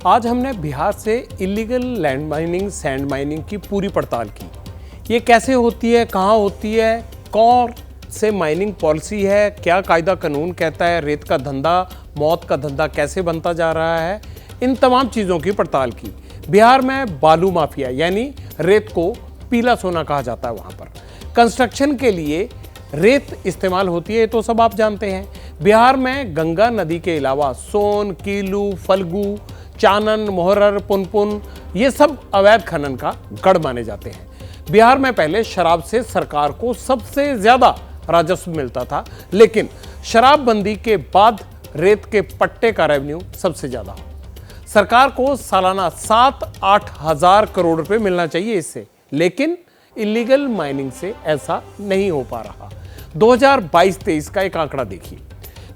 आज हमने बिहार से illegal land mining, sand mining की पूरी पड़ताल की। ये कैसे होती है, कहाँ होती है, कौन से माइनिंग पॉलिसी है, क्या कायदा कानून कहता है, रेत का धंधा, मौत का धंधा कैसे बनता जा रहा है, इन तमाम चीज़ों की पड़ताल की। बिहार में बालू माफिया यानी रेत को पीला सोना कहा जाता है। वहाँ पर कंस्ट्रक्शन के लिए रेत इस्तेमाल होती है, तो सब आप जानते हैं। बिहार में गंगा नदी के अलावा सोन, कीलू, फल्गु, चानन, मोहरर, पुनपुन ये सब अवैध खनन का गढ़ माने जाते हैं। बिहार में पहले शराब से सरकार को सबसे ज्यादा राजस्व मिलता था, लेकिन शराबबंदी के बाद रेत के पट्टे का रेवेन्यू सबसे ज्यादा। सरकार को सालाना 7-8 हजार करोड़ रुपए मिलना चाहिए इससे, लेकिन इलीगल माइनिंग से ऐसा नहीं हो पा रहा। 2022-23 का एक आंकड़ा देखिए,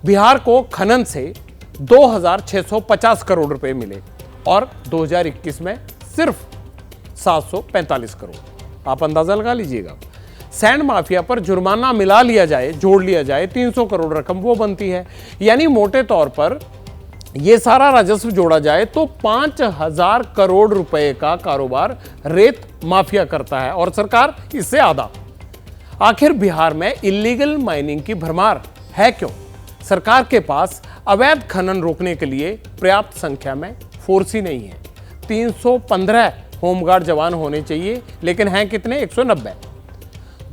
बिहार को खनन से 2650 करोड़ रुपए मिले और 2021 में सिर्फ 745 करोड़। आप अंदाजा लगा लीजिएगा। सैंड माफिया पर जुर्माना मिला लिया जाए, जोड़ लिया जाए, 300 करोड़ रकम वो बनती है। यानी मोटे तौर पर ये सारा राजस्व जोड़ा जाए तो 5000 करोड़ रुपए का कारोबार रेत माफिया करता है और सरकार इससे आधा। आखिर बिहार में इलीगल माइनिंग की भरमार है क्यों? सरकार के पास अवैध खनन रोकने के लिए पर्याप्त संख्या में फोर्स ही नहीं है। 315 होमगार्ड जवान होने चाहिए, लेकिन हैं कितने? 190।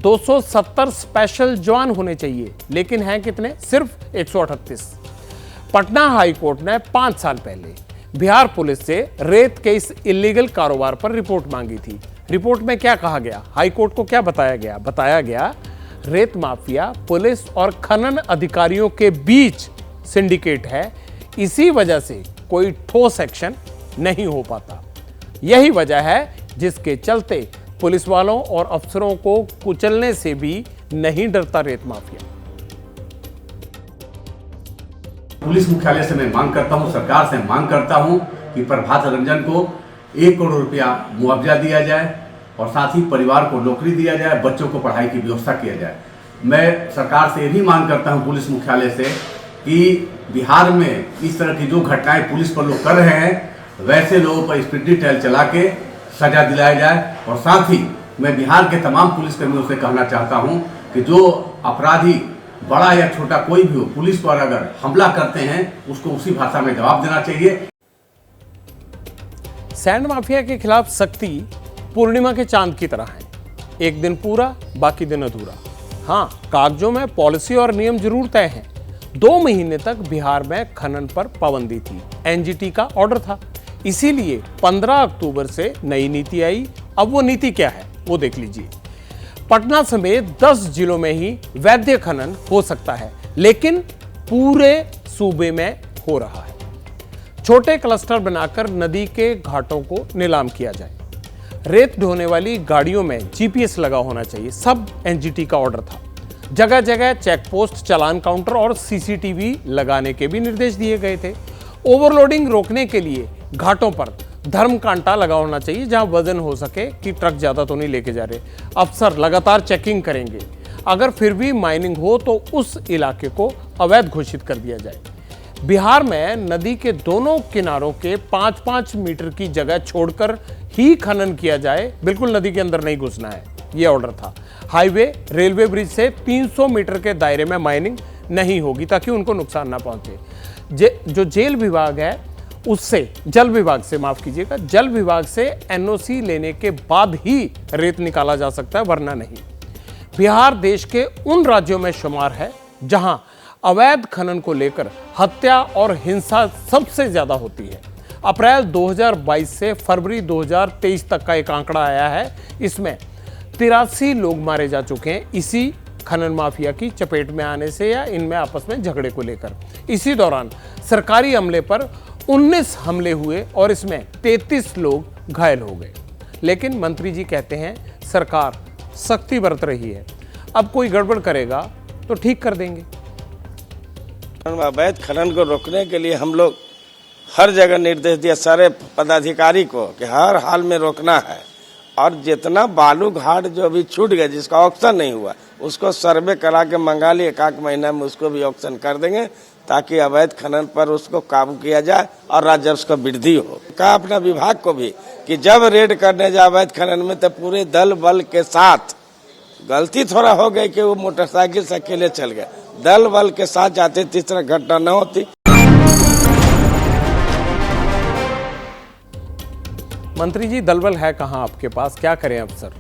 270 स्पेशल जवान होने चाहिए, लेकिन हैं कितने? सिर्फ 138। पटना हाई कोर्ट ने 5 साल पहले बिहार पुलिस से रेत के इस इलीगल कारोबार पर रिपोर्ट मांगी थी। रिपोर्ट में क्या कहा गया? हाई कोर्ट को क्या बताया गया? बताया गया रेत माफिया पुलिस और खनन अधिकारियों के बीच सिंडिकेट है, इसी वजह से कोई ठोस एक्शन नहीं हो पाता। यही वजह है जिसके चलते पुलिस वालों और अफसरों को कुचलने से भी नहीं डरता रेत माफिया। पुलिस मुख्यालय से मैं मांग करता हूं, सरकार से मांग करता हूं कि प्रभात रंजन को 1 करोड़ रुपया मुआवजा दिया जाए और साथ ही परिवार को नौकरी दिया जाए, बच्चों को पढ़ाई की व्यवस्था किया जाए। मैं सरकार से भी मांग करता हूं, पुलिस मुख्यालय से, कि बिहार में इस तरह की जो घटनाएं पुलिस पर लोग कर रहे हैं, वैसे लोगों पर स्पीडी ट्रायल चला के सजा दिलाया जाए। और साथ ही मैं बिहार के तमाम पुलिसकर्मियों से कहना चाहता हूं कि जो अपराधी बड़ा या छोटा कोई भी हो, पुलिस पर अगर हमला करते हैं उसको उसी भाषा में जवाब देना चाहिए। सैंड माफिया के खिलाफ सख्ती पूर्णिमा के चांद की तरह है, एक दिन पूरा, बाकी दिन अधूरा। हाँ, कागजों में पॉलिसी और नियम जरूर तय हैं। 2 महीने तक बिहार में खनन पर पाबंदी थी, एनजीटी का ऑर्डर था, इसीलिए 15 अक्टूबर से नई नीति आई। अब वो नीति क्या है वो देख लीजिए। पटना समेत 10 जिलों में ही वैध खनन हो सकता है, लेकिन पूरे सूबे में हो रहा है। छोटे क्लस्टर बनाकर नदी के घाटों को नीलाम किया जाए। रेत ढोने वाली गाड़ियों में जीपीएस लगा होना चाहिए, सब एनजीटी का ऑर्डर था। जगह जगह चेक पोस्ट, चालान काउंटर और सीसीटीवी लगाने के भी निर्देश दिए गए थे। ओवरलोडिंग रोकने के लिए घाटों पर धर्म कांटा लगा होना चाहिए, जहां वजन हो सके कि ट्रक ज्यादा तो नहीं लेके जा रहे। अफसर लगातार चेकिंग करेंगे, अगर फिर भी माइनिंग हो तो उस इलाके को अवैध घोषित कर दिया जाए। बिहार में नदी के दोनों किनारों के 5-5 मीटर की जगह छोड़कर ही खनन किया जाए, बिल्कुल नदी के अंदर नहीं घुसना है, यह ऑर्डर था। हाईवे, रेलवे ब्रिज से 300 मीटर के दायरे में माइनिंग नहीं होगी ताकि उनको नुकसान ना पहुंचे। जो जेल विभाग है उससे, जल विभाग से, माफ कीजिएगा, जल विभाग से एनओसी लेने के बाद ही रेत निकाला जा सकता है, वरना नहीं। बिहार देश के उन राज्यों में शुमार है जहां अवैध खनन को लेकर हत्या और हिंसा सबसे ज्यादा होती है। अप्रैल 2022 से फरवरी 2023 तक का एक आंकड़ा आया है, इसमें 83 लोग मारे जा चुके हैं इसी खनन माफिया की चपेट में आने से या इनमें आपस में झगड़े को लेकर। इसी दौरान सरकारी अमले पर 19 हमले हुए और इसमें 33 लोग घायल हो गए। लेकिन मंत्री जी कहते हैं सरकार सख्ती बरत रही है, अब कोई गड़बड़ करेगा तो ठीक कर देंगे। अवैध खनन को रोकने के लिए हम लोग हर जगह निर्देश दिया सारे पदाधिकारी को कि हर हाल में रोकना है, और जितना बालू घाट जो अभी छूट गया, जिसका ऑक्शन नहीं हुआ, उसको सर्वे करा के मंगा लिए, 1 महीना में उसको भी ऑक्शन कर देंगे ताकि अवैध खनन पर उसको काबू किया जाए और राजस्व का वृद्धि हो। कहा अपना विभाग को भी कि जब रेड करने जाए अवैध खनन में तो पूरे दल बल के साथ, गलती थोड़ा हो गई कि वो मोटरसाइकिल से अकेले चल गए, दल बल के साथ जाते, तीसरा घटना न होती। मंत्री जी, दलबल है कहाँ आपके पास? क्या करें अफसर?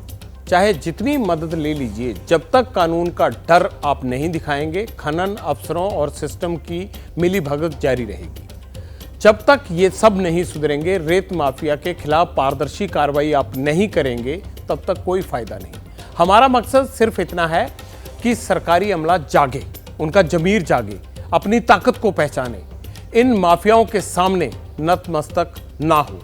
चाहे जितनी मदद ले लीजिए, जब तक कानून का डर आप नहीं दिखाएंगे, खनन अफसरों और सिस्टम की मिलीभगत जारी रहेगी। जब तक ये सब नहीं सुधरेंगे, रेत माफिया के खिलाफ पारदर्शी कार्रवाई आप नहीं करेंगे, तब तक कोई फायदा नहीं। हमारा मकसद सिर्फ इतना है कि सरकारी अमला जागे, उनका जमीर जागे, अपनी ताकत को पहचाने, इन माफियाओं के सामने नतमस्तक ना हो।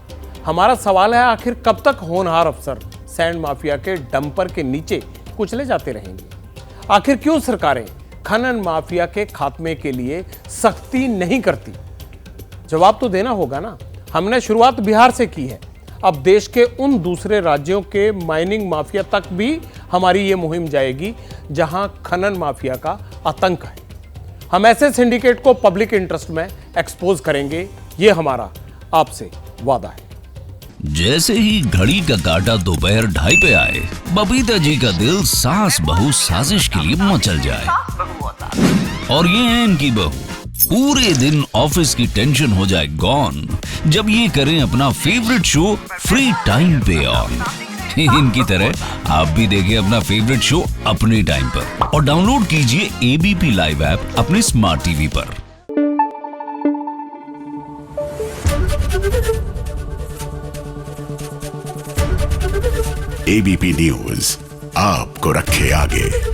हमारा सवाल है, आखिर कब तक होनहार अफसर सैंड माफिया के डंपर के नीचे कुचले जाते रहेंगे? आखिर क्यों सरकारें खनन माफिया के खात्मे के लिए सख्ती नहीं करती? जवाब तो देना होगा ना। हमने शुरुआत बिहार से की है, अब देश के उन दूसरे राज्यों के माइनिंग माफिया तक भी हमारी ये मुहिम जाएगी जहां खनन माफिया का आतंक है। हम ऐसे सिंडिकेट को पब्लिक इंटरेस्ट में एक्सपोज करेंगे, ये हमारा आपसे वादा है। जैसे ही घड़ी का काटा दोपहर 2:30 पे आए, बबीता जी का दिल सास बहू साजिश के लिए मचल जाए। और ये है इनकी बहू, पूरे दिन ऑफिस की टेंशन हो जाए गॉन जब ये करें अपना फेवरेट शो फ्री टाइम पे ऑन। इनकी तरह आप भी देखिए अपना फेवरेट शो अपने टाइम पर और डाउनलोड कीजिए एबीपी लाइव ऐप अपने स्मार्ट टीवी पर। एबीपी न्यूज आपको रखे आगे।